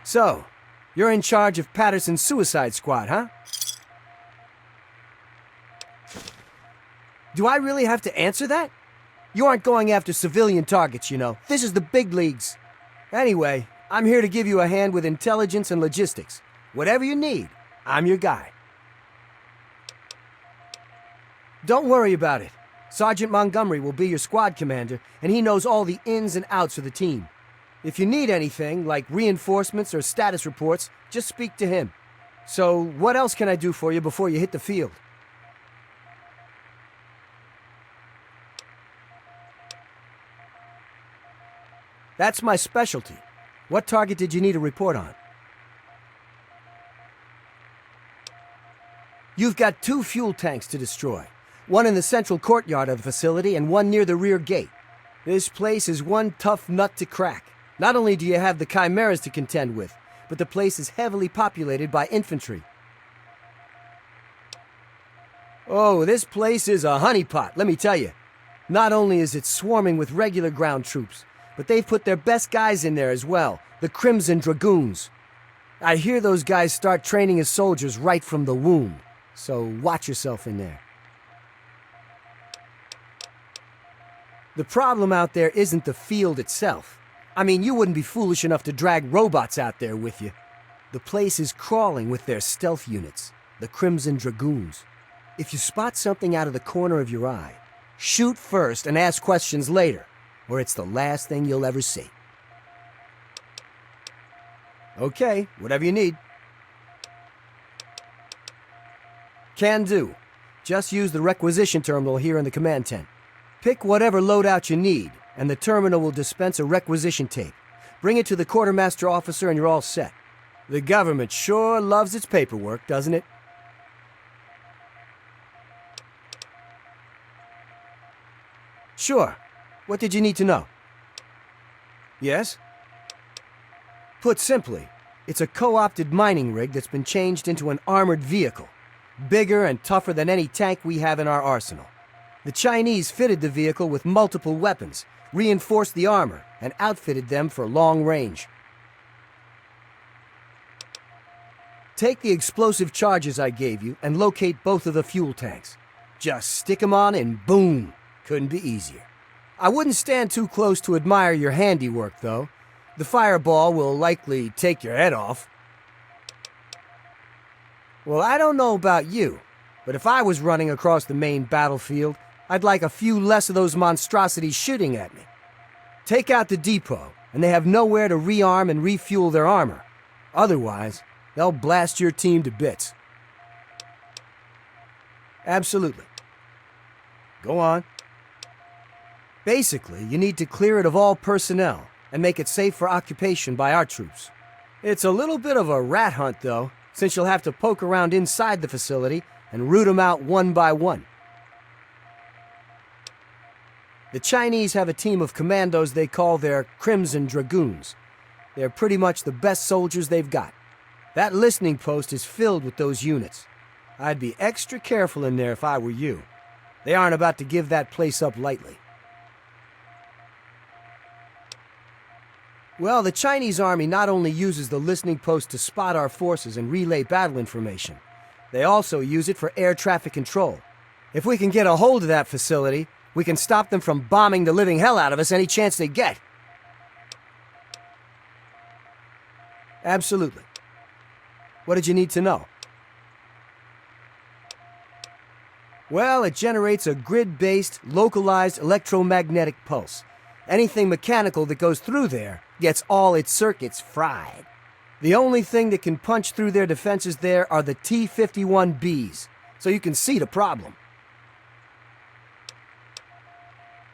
So, you're in charge of Patterson's suicide squad, huh? Do I really have to answer that? You aren't going after civilian targets, you know. This is the big leagues. Anyway, I'm here to give you a hand with intelligence and logistics. Whatever you need, I'm your guy. Don't worry about it. Sergeant Montgomery will be your squad commander, and he knows all the ins and outs of the team. If you need anything, like reinforcements or status reports, just speak to him. So, what else can I do for you before you hit the field? That's my specialty. What target did you need a report on? You've got 2 fuel tanks to destroy. One in the central courtyard of the facility and one near the rear gate. This place is one tough nut to crack. Not only do you have the Quimeras to contend with, but the place is heavily populated by infantry. Oh, this place is a honeypot, let me tell you. Not only is it swarming with regular ground troops, but they've put their best guys in there as well, the Crimson Dragoons. I hear those guys start training as soldiers right from the womb, so watch yourself in there. The problem out there isn't the field itself. I mean, you wouldn't be foolish enough to drag robots out there with you. The place is crawling with their stealth units, the Crimson Dragoons. If you spot something out of the corner of your eye, shoot first and ask questions later, or it's the last thing you'll ever see. Okay, whatever you need. Can do. Just use the requisition terminal here in the command tent. Pick whatever loadout you need, and the terminal will dispense a requisition tape. Bring it to the quartermaster officer and you're all set. The government sure loves its paperwork, doesn't it? Sure. What did you need to know? Yes? Put simply, it's a co-opted mining rig that's been changed into an armored vehicle. Bigger and tougher than any tank we have in our arsenal. The Chinese fitted the vehicle with multiple weapons, reinforced the armor, and outfitted them for long range. Take the explosive charges I gave you and locate both of the fuel tanks. Just stick them on and boom! Couldn't be easier. I wouldn't stand too close to admire your handiwork, though. The fireball will likely take your head off. Well, I don't know about you, but if I was running across the main battlefield, I'd like a few less of those monstrosities shooting at me. Take out the depot, and they have nowhere to rearm and refuel their armor. Otherwise, they'll blast your team to bits. Absolutely. Go on. Basically, you need to clear it of all personnel and make it safe for occupation by our troops. It's a little bit of a rat hunt, though, since you'll have to poke around inside the facility and root them out one by one. The Chinese have a team of commandos they call their Crimson Dragoons. They're pretty much the best soldiers they've got. That listening post is filled with those units. I'd be extra careful in there if I were you. They aren't about to give that place up lightly. Well, the Chinese army not only uses the listening post to spot our forces and relay battle information, they also use it for air traffic control. If we can get a hold of that facility, we can stop them from bombing the living hell out of us any chance they get. Absolutely. What did you need to know? Well, it generates a grid-based, localized electromagnetic pulse. Anything mechanical that goes through there gets all its circuits fried. The only thing that can punch through their defenses there are the T-51Bs, so you can see the problem.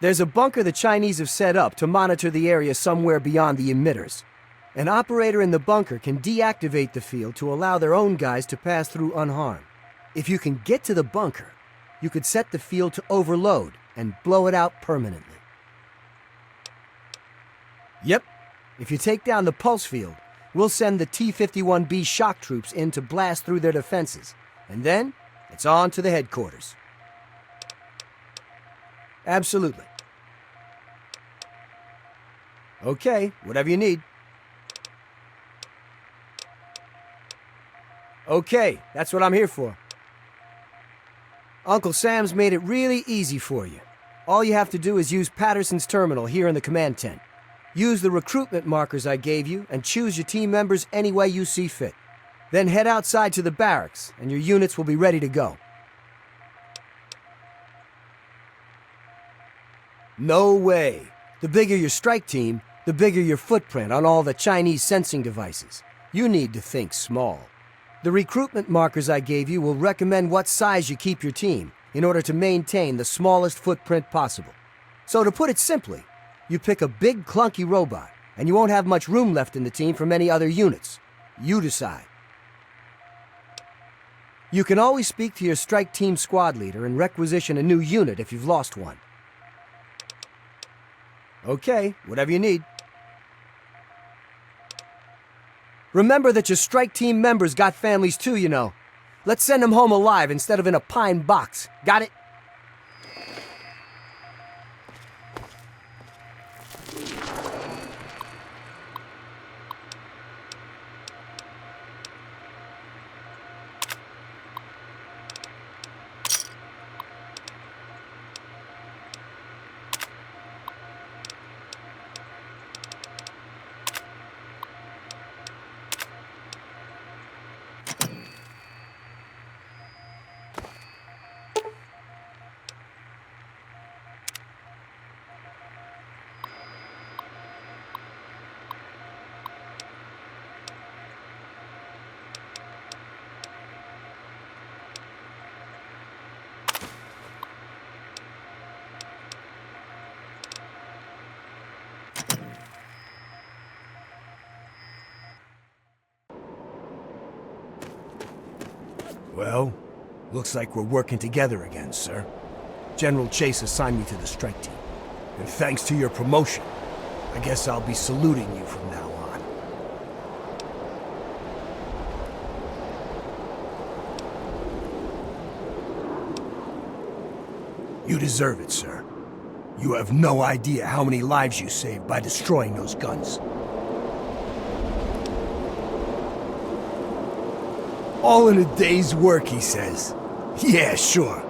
There's a bunker the Chinese have set up to monitor the area somewhere beyond the emitters. An operator in the bunker can deactivate the field to allow their own guys to pass through unharmed. If you can get to the bunker, you could set the field to overload and blow it out permanently. Yep, if you take down the pulse field, we'll send the T-51B shock troops in to blast through their defenses, and then it's on to the headquarters. Absolutely. Okay, whatever you need. Okay, that's what I'm here for. Uncle Sam's made it really easy for you. All you have to do is use Patterson's terminal here in the command tent. Use the recruitment markers I gave you and choose your team members any way you see fit. Then head outside to the barracks, and your units will be ready to go. No way. The bigger your strike team, the bigger your footprint on all the Chinese sensing devices. You need to think small. The recruitment markers I gave you will recommend what size you keep your team in order to maintain the smallest footprint possible. So to put it simply, you pick a big clunky robot, and you won't have much room left in the team for many other units. You decide. You can always speak to your strike team squad leader and requisition a new unit if you've lost one. Okay, whatever you need. Remember that your strike team members got families too, you know. Let's send them home alive instead of in a pine box. Got it? Well, looks like we're working together again, sir. General Chase assigned me to the strike team. And thanks to your promotion, I guess I'll be saluting you from now on. You deserve it, sir. You have no idea how many lives you saved by destroying those guns. All in a day's work, he says. Yeah, sure.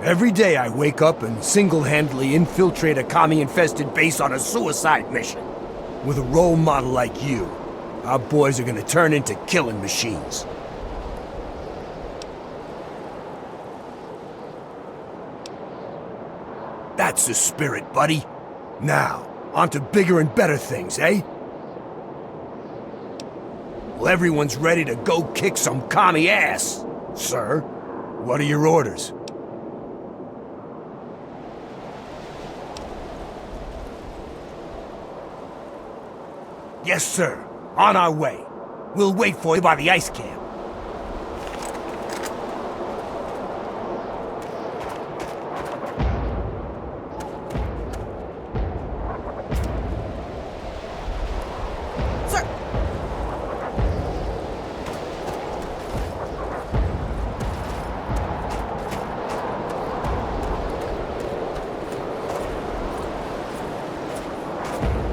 Every day I wake up and single-handedly infiltrate a commie-infested base on a suicide mission. With a role model like you, our boys are gonna turn into killing machines. That's the spirit, buddy. Now, on to bigger and better things, eh? Well, everyone's ready to go kick some commie ass. Sir, what are your orders? Yes, sir. On our way. We'll wait for you by the ice camp.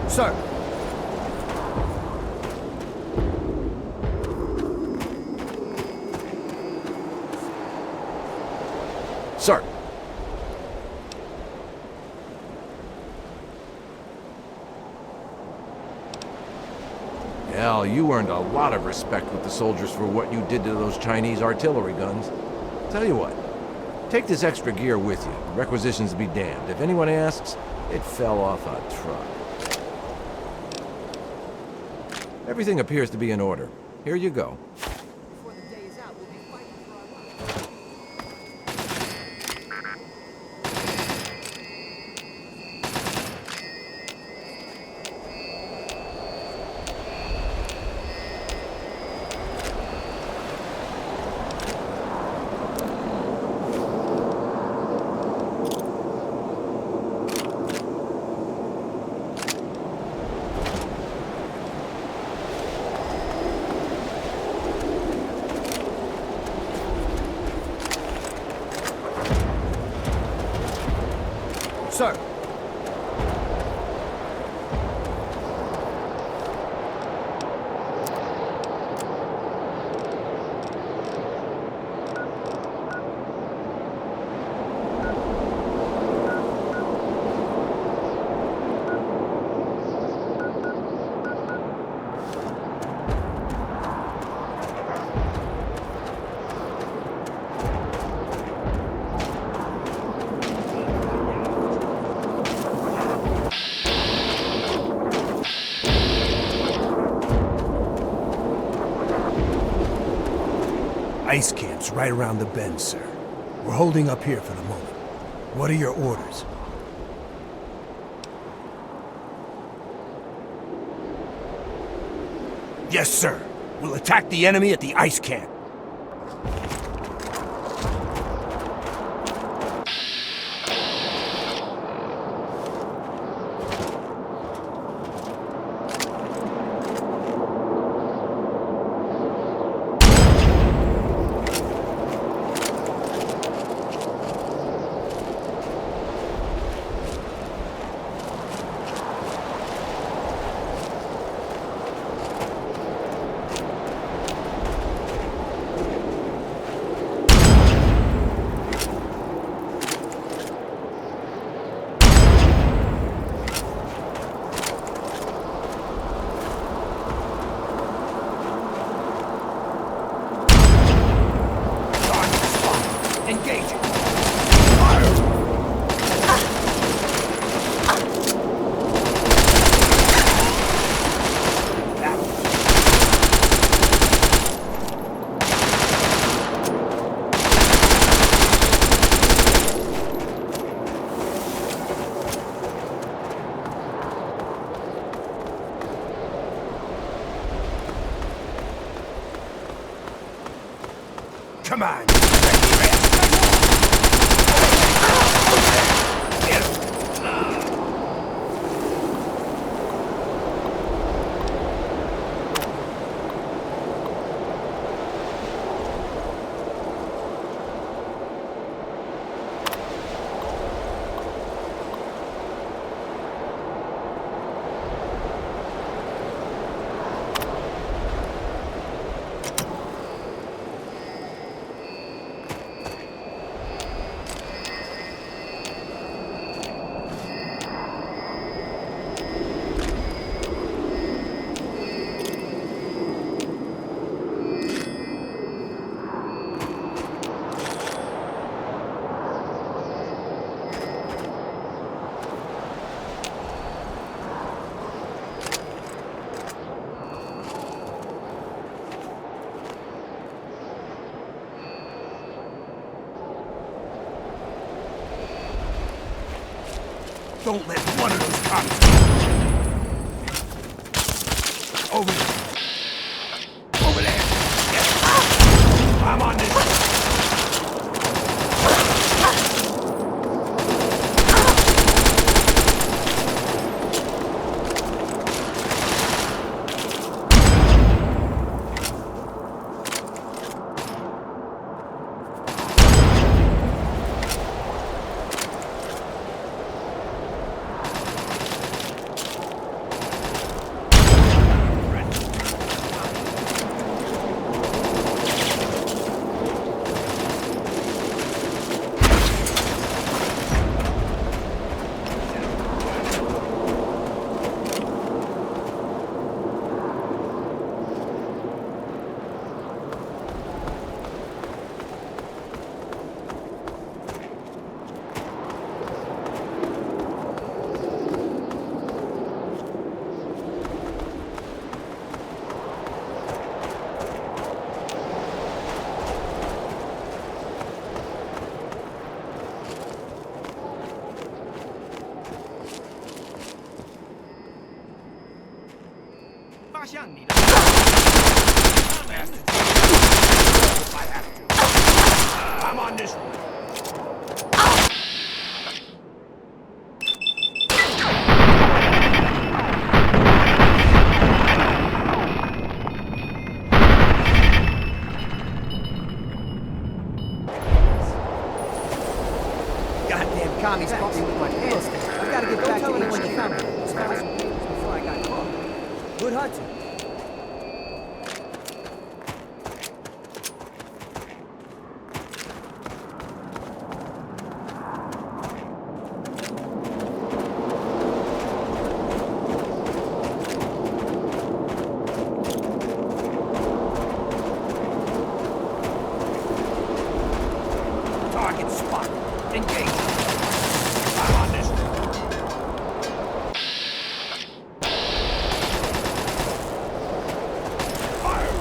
Sir. Sir. Hell, you earned a lot of respect with the soldiers for what you did to those Chinese artillery guns. Tell you what, take this extra gear with you. Requisitions be damned. If anyone asks, it fell off a truck. Everything appears to be in order. Here you go. Before the day is out, we'll be fighting for our lives. Sir. ice camp's right around the bend, sir. We're holding up here for the moment. What are your orders? Yes, sir. We'll attack the enemy at the ice camp. Come on! Don't let one of those cops... Over there. Over there. Yes. I'm on this. I'm on this. Goddamn commies caught me with my pants down. I gotta get back to anyone you found me. Before I got caught. Good hunting. Target spot. Engage. I'm on this. Fire.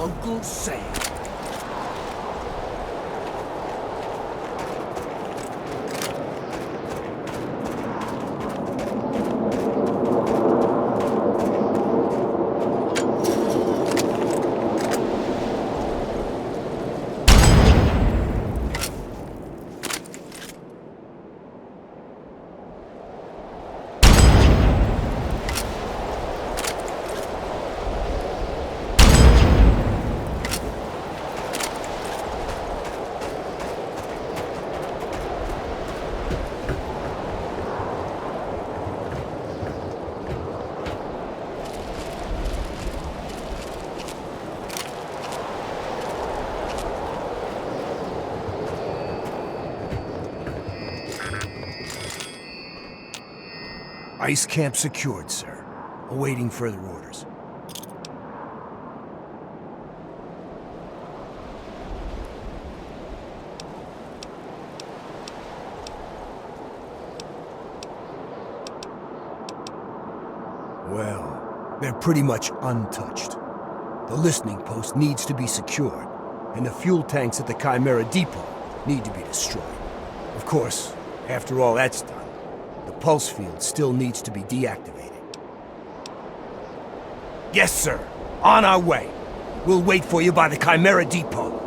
Uncle Sam. Ice camp secured, sir. Awaiting further orders. Well, they're pretty much untouched. The listening post needs to be secured, and the fuel tanks at the Chimera Depot need to be destroyed. Of course, after all that's done, the pulse field still needs to be deactivated. Yes, sir. On our way. We'll wait for you by the Chimera Depot.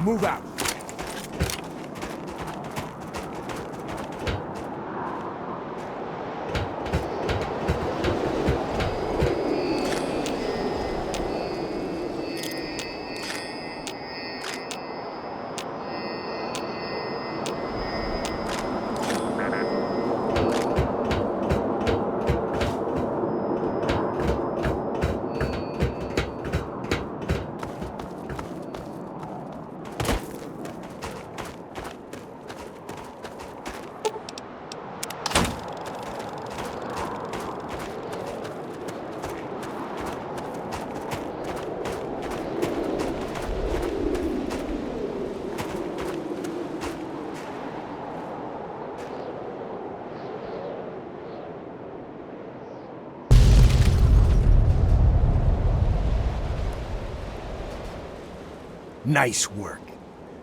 move out. Nice work.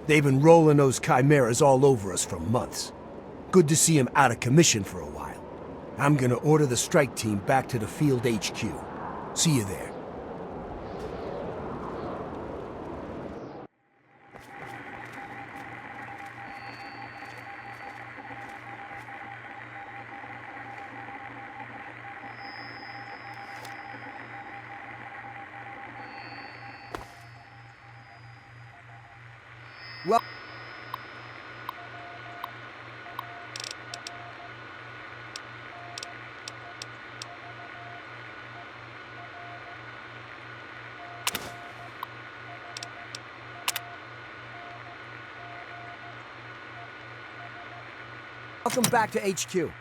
They've been rolling those Quimeras all over us for months. Good to see them out of commission for a while. I'm gonna order the strike team back to the field HQ. See you there. Well... Welcome back to HQ.